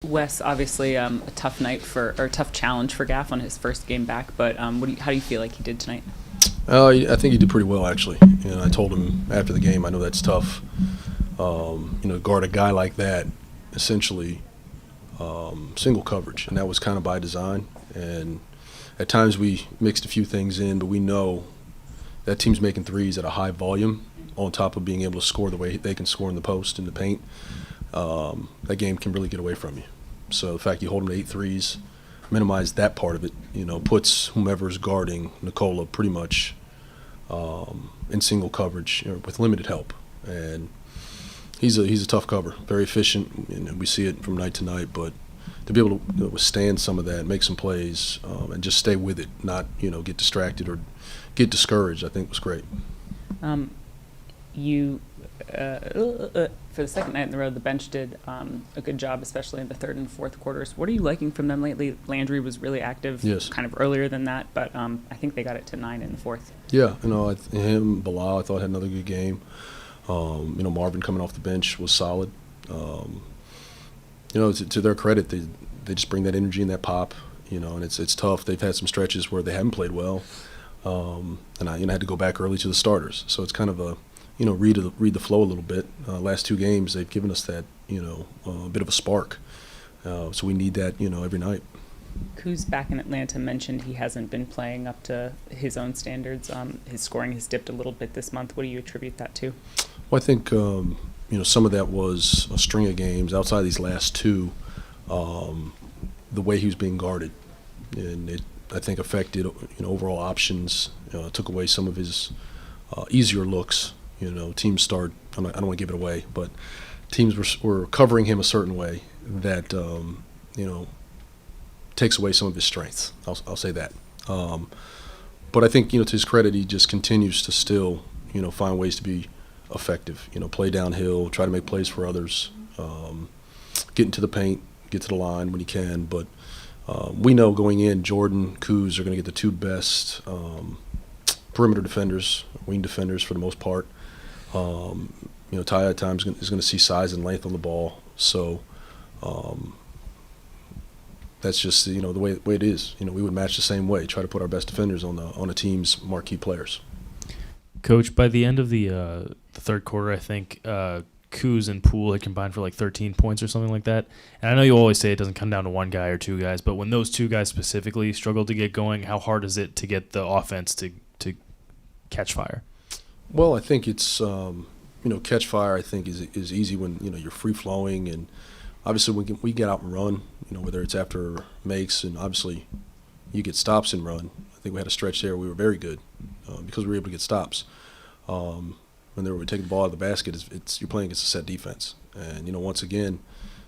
Wes, obviously a tough night or a tough challenge for Gaff on his first game back, but how do you feel like he did tonight? I think he did pretty well, actually. And I told him after the game, I know that's tough. Guard a guy like that, essentially single coverage, and that was kind of by design. And at times we mixed a few things in, but we know that team's making threes at a high volume on top of being able to score the way they can score in the post, in the paint. That game can really get away from you. So the fact you hold them to 8 threes, minimize that part of it, puts whomever's guarding Nikola pretty much in single coverage with limited help. And he's a tough cover, very efficient, and we see it from night to night. But to be able to withstand some of that, make some plays, and just stay with it, not get distracted or get discouraged, I think was great. You for the second night in the row, the bench did a good job, especially in the third and fourth quarters. What are you liking from them lately? Landry was really active, yes, kind of earlier than that, but I think they got it to 9 in the fourth. Yeah, him, Bilal, I thought had another good game. Marvin coming off the bench was solid. To their credit, they just bring that energy and that pop. And it's tough. They've had some stretches where they haven't played well, and I had to go back early to the starters. So it's kind of a read the flow a little bit. Last 2 games, they've given us that, a bit of a spark. So we need that, every night. Kuz back in Atlanta mentioned he hasn't been playing up to his own standards. His scoring has dipped a little bit this month. What do you attribute that to? Well, I think, some of that was a string of games outside of these last 2, the way he was being guarded. And it, I think, affected, overall options, took away some of his easier looks. Teams start, I don't want to give it away, but teams were covering him a certain way that, takes away some of his strengths. I'll say that. But I think, to his credit, he just continues to still, find ways to be effective. Play downhill, try to make plays for others, get into the paint, get to the line when he can. But we know going in, Jordan, Kuz are going to get the 2 best perimeter defenders, wing defenders for the most part. Ty at times is going to see size and length on the ball. So that's just the way it is. We would match the same way, try to put our best defenders on a team's marquee players. Coach, by the end of the third quarter, I think Kuz and Poole had combined for like 13 points or something like that. And I know you always say it doesn't come down to one guy or 2 guys, but when those 2 guys specifically struggle to get going, how hard is it to get the offense to catch fire? Well, I think it's catch fire. I think is easy when you're free flowing, and obviously when we get out and run, whether it's after makes, and obviously you get stops and run. I think we had a stretch there we were very good because we were able to get stops. When they were taking the ball out of the basket, you're playing against a set defense, and once again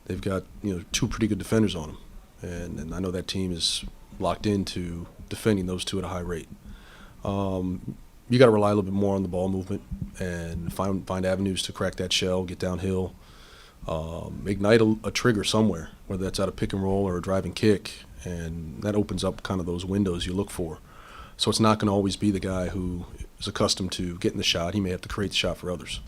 they've got 2 pretty good defenders on them, and I know that team is locked into defending those 2 at a high rate. You got to rely a little bit more on the ball movement and find avenues to crack that shell, get downhill, ignite a trigger somewhere, whether that's out of pick and roll or a driving kick, and that opens up kind of those windows you look for. So it's not going to always be the guy who is accustomed to getting the shot. He may have to create the shot for others.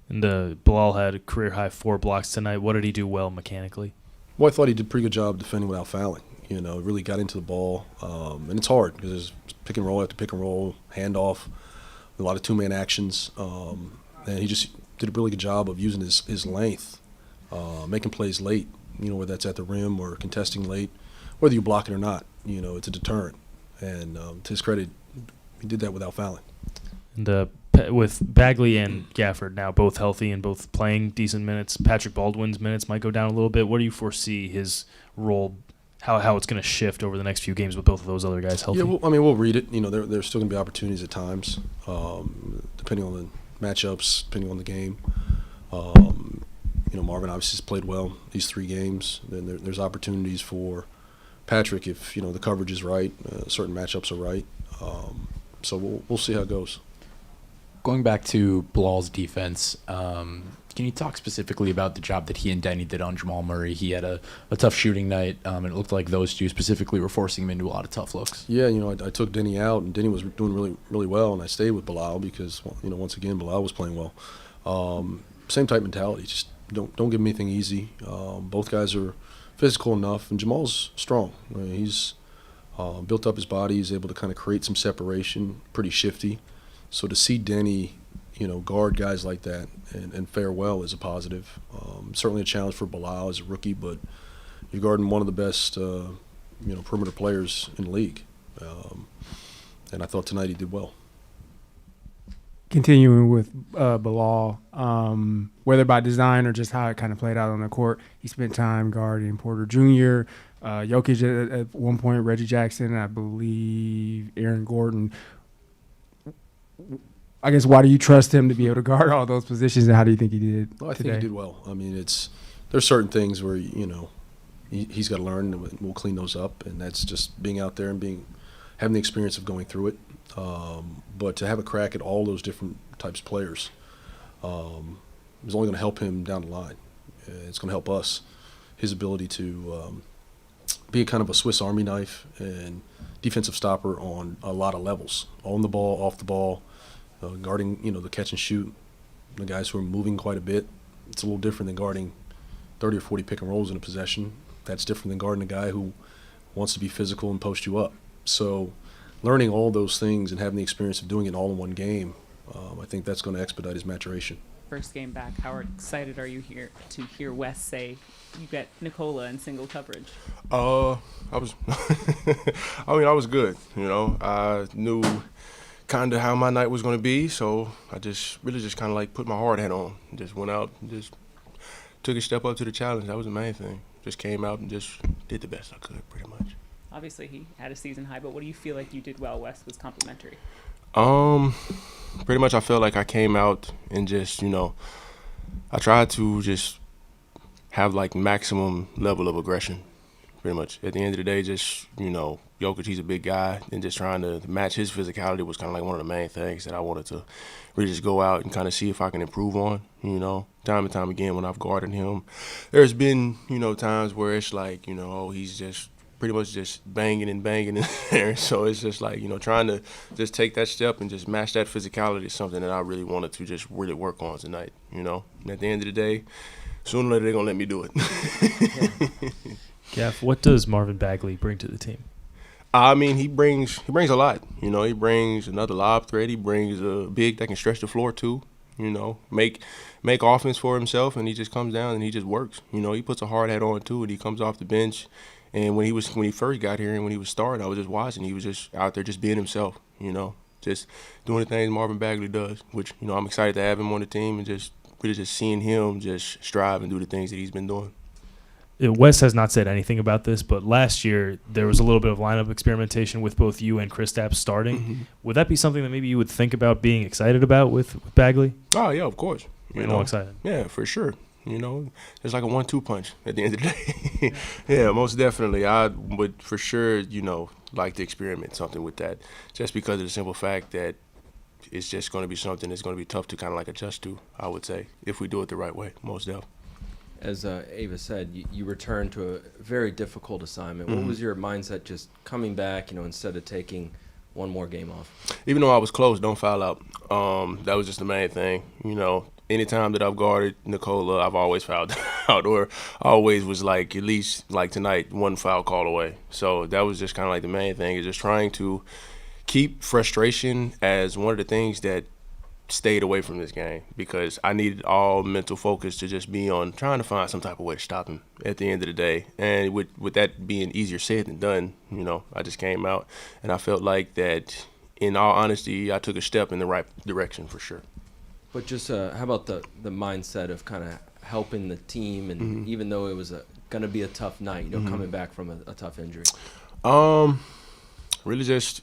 And Bilal had a career-high 4 blocks tonight. What did he do well mechanically? Well, I thought he did a pretty good job defending without fouling. Really got into the ball. And it's hard because there's pick and roll after pick and roll, handoff, a lot of 2-man actions. And he just did a really good job of using his length, making plays late, whether that's at the rim or contesting late, whether you block it or not, it's a deterrent. And to his credit, he did that without fouling. And with Bagley and Gafford now both healthy and both playing decent minutes, Patrick Baldwin's minutes might go down a little bit. What do you foresee his role, how it's going to shift over the next few games with both of those other guys healthy? Yeah, we'll read it. There's still going to be opportunities at times, depending on the matchups, depending on the game. Marvin obviously has played well these 3 games. Then there's opportunities for Patrick if the coverage is right, certain matchups are right. So we'll see how it goes. Going back to Bilal's defense, can you talk specifically about the job that he and Denny did on Jamal Murray? He had a tough shooting night, and it looked like those 2 specifically were forcing him into a lot of tough looks. Yeah, I took Denny out, and Denny was doing really, really well, and I stayed with Bilal because, once again, Bilal was playing well. Same type mentality, just don't give him anything easy. Both guys are physical enough, and Jamal's strong. I mean, he's built up his body. He's able to kind of create some separation, pretty shifty. So to see Denny, guard guys like that and fare well is a positive. Certainly a challenge for Bilal as a rookie, but you're guarding one of the best, perimeter players in the league. And I thought tonight he did well. Continuing with Bilal, whether by design or just how it kind of played out on the court, he spent time guarding Porter Jr., Jokic at one point, Reggie Jackson, I believe Aaron Gordon. I guess, why do you trust him to be able to guard all those positions, and how do you think he did Well, I today? think he did well. I mean, there's certain things where, he's got to learn, and we'll clean those up, and that's just being out there and having the experience of going through it. But to have a crack at all those different types of players is only going to help him down the line. It's going to help us. His ability to be kind of a Swiss Army knife and defensive stopper on a lot of levels, on the ball, off the ball, guarding, the catch and shoot, the guys who are moving quite a bit. It's a little different than guarding 30 or 40 pick and rolls in a possession. That's different than guarding a guy who wants to be physical and post you up. So learning all those things and having the experience of doing it all in one game, I think that's going to expedite his maturation. First game back, how excited are you here to hear Wes say you got Nicola in single coverage? I was I was good, I knew kind of how my night was going to be, so I just kind of like put my hard hat on, just went out and just took a step up to the challenge. That was the main thing. Just came out and just did the best I could, pretty much. Obviously he had a season high, but what do you feel like you did well? Wes was complimentary. Pretty much I felt like I came out and just, I tried to just have like maximum level of aggression, pretty much. At the end of the day, just, Jokic, he's a big guy, and just trying to match his physicality was kind of like one of the main things that I wanted to really just go out and kind of see if I can improve on, Time and time again when I've guarded him. There's been, times where it's like, he's just pretty much just banging in there. So it's just like, trying to just take that step and just match that physicality is something that I really wanted to just really work on tonight, And at the end of the day, sooner or later they're going to let me do it. Gaff, what does Marvin Bagley bring to the team? I mean, he brings a lot. He brings another lob threat. He brings a big that can stretch the floor too. Make offense for himself, and he just comes down and he just works. He puts a hard hat on too, and he comes off the bench. And when he first got here and when he was starting, I was just watching. He was just out there just being himself. Just doing the things Marvin Bagley does, which I'm excited to have him on the team and just really just seeing him just strive and do the things that he's been doing. Wes has not said anything about this, but last year there was a little bit of lineup experimentation with both you and Kristaps starting. Mm-hmm. Would that be something that maybe you would think about being excited about with Bagley? Oh, yeah, of course. All excited. Yeah, for sure. It's like a 1-2 punch at the end of the day. Yeah, most definitely. I would for sure, like to experiment something with that, just because of the simple fact that it's just going to be something that's going to be tough to kind of like adjust to, I would say, if we do it the right way, most definitely. As Ava said, you returned to a very difficult assignment. Mm-hmm. What was your mindset just coming back, instead of taking one more game off? Even though I was close, don't foul out. That was just the main thing. Anytime that I've guarded Nicola, I've always fouled out, or always was like, at least like tonight, one foul call away. So that was just kind of like the main thing, is just trying to keep frustration as one of the things that stayed away from this game, because I needed all mental focus to just be on trying to find some type of way to stop him at the end of the day. And with that being easier said than done, I just came out and I felt like that, in all honesty, I took a step in the right direction for sure. But just how about the mindset of kind of helping the team, and even though it was going to be a tough night, coming back from a tough injury? Really just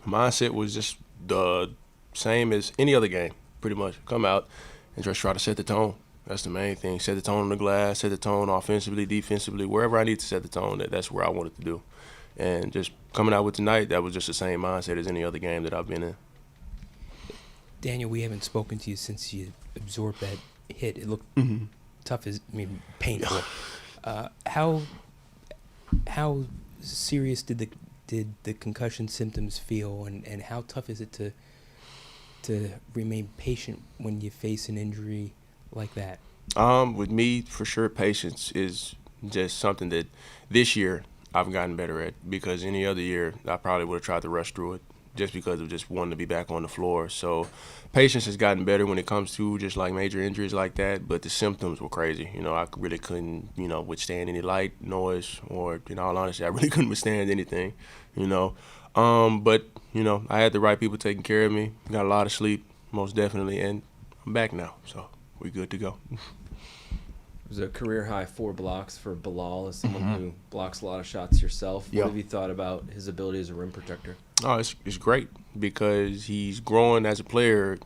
mindset was just the same as any other game, pretty much. Come out and just try to set the tone. That's the main thing. Set the tone on the glass, set the tone offensively, defensively, wherever I need to set the tone, that's where I wanted to do. And just coming out with tonight, that was just the same mindset as any other game that I've been in. Daniel, we haven't spoken to you since you absorbed that hit. It looked tough, painful. How serious did the concussion symptoms feel, and how tough is it to remain patient when you face an injury like that? With me, for sure, patience is just something that this year I've gotten better at, because any other year I probably would have tried to rush through it just because of just wanting to be back on the floor. So patience has gotten better when it comes to just like major injuries like that, but the symptoms were crazy. I really couldn't, withstand any light, noise, or in all honesty, I really couldn't withstand anything, But, I had the right people taking care of me, got a lot of sleep, most definitely, and I'm back now, so we're good to go. It was a career high 4 blocks for Bilal, as someone who blocks a lot of shots yourself. What have you thought about his ability as a rim protector? Oh, it's great because he's growing as a player,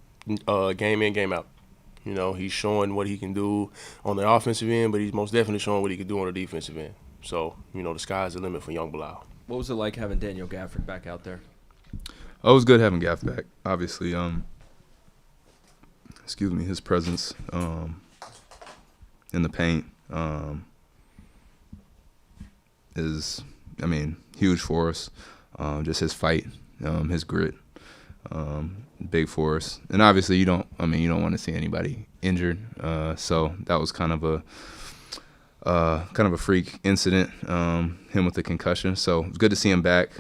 game in, game out. He's showing what he can do on the offensive end, but he's most definitely showing what he can do on the defensive end. So, the sky's the limit for young Bilal. What was it like having Daniel Gafford back out there? Oh, it was good having Gaff back. Obviously, his presence in the paint is, huge for us. Just his fight, his grit, big for us. And obviously, you don't want to see anybody injured. So that was kind of a freak incident. Him with the concussion. So it's good to see him back.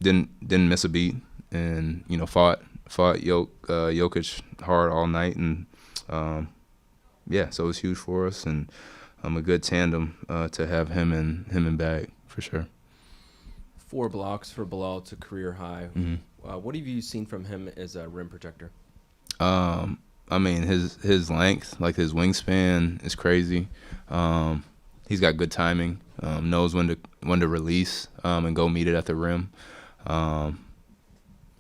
Didn't miss a beat, and fought Jokic hard all night, and so it was huge for us, and a good tandem to have him and Bag for sure. 4 blocks for Bilal to career high. What have you seen from him as a rim protector? His length, like his wingspan, is crazy. He's got good timing. Knows when to release and go meet it at the rim. And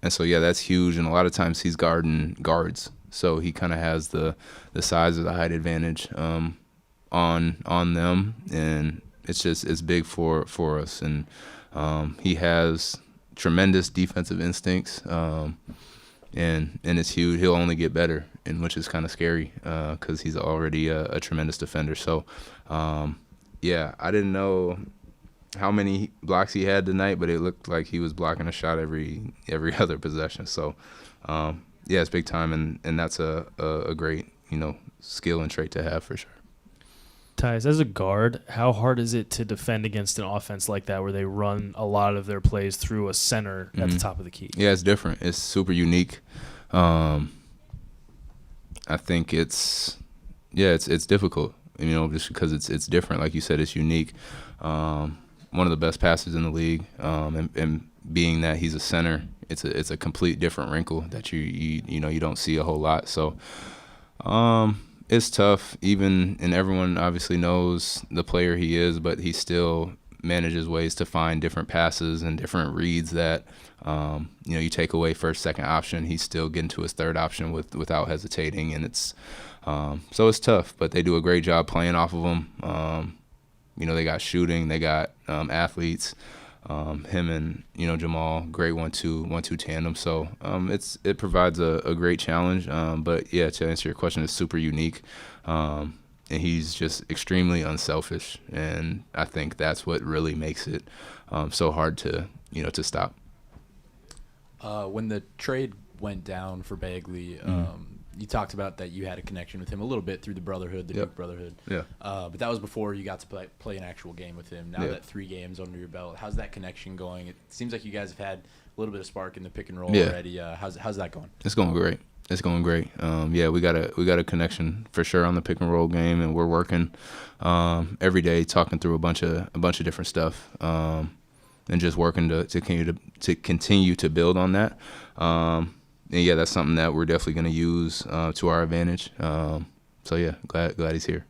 so that's huge. And a lot of times he's guarding guards, so he kind of has the size of the height advantage on them, and it's big for us. And he has tremendous defensive instincts, and it's huge. He'll only get better, and which is kind of scary because he's already a tremendous defender. So I didn't know how many blocks he had tonight, but it looked like he was blocking a shot every other possession. So it's big time, and that's a great skill and trait to have for sure. Tyus, as a guard, how hard is it to defend against an offense like that where they run a lot of their plays through a center at the top of the key? Yeah, it's different. It's super unique. I think it's difficult, just because it's different. Like you said, it's unique. One of the best passers in the league, and being that he's a center, it's a complete different wrinkle that you don't see a whole lot. So it's tough, and everyone obviously knows the player he is, but he still manages ways to find different passes and different reads that you take away first, second option, he's still getting to his third option without hesitating, and it's so it's tough, but they do a great job playing off of him. They got shooting, they got athletes. Him and Jamal, great 1-2 tandem. So it provides a great challenge. But to answer your question, it's super unique, and he's just extremely unselfish. And I think that's what really makes it so hard to stop. When the trade went down for Bagley, you talked about that you had a connection with him a little bit through the Brotherhood, the Duke Brotherhood. Yeah. But that was before you got to play an actual game with him. Now that 3 games under your belt, how's that connection going? It seems like you guys have had a little bit of spark in the pick and roll already. How's that going? It's going great. We got a connection for sure on the pick and roll game, and we're working every day, talking through a bunch of different stuff, and just working to continue to build on that. And that's something that we're definitely going to use to our advantage. Glad he's here.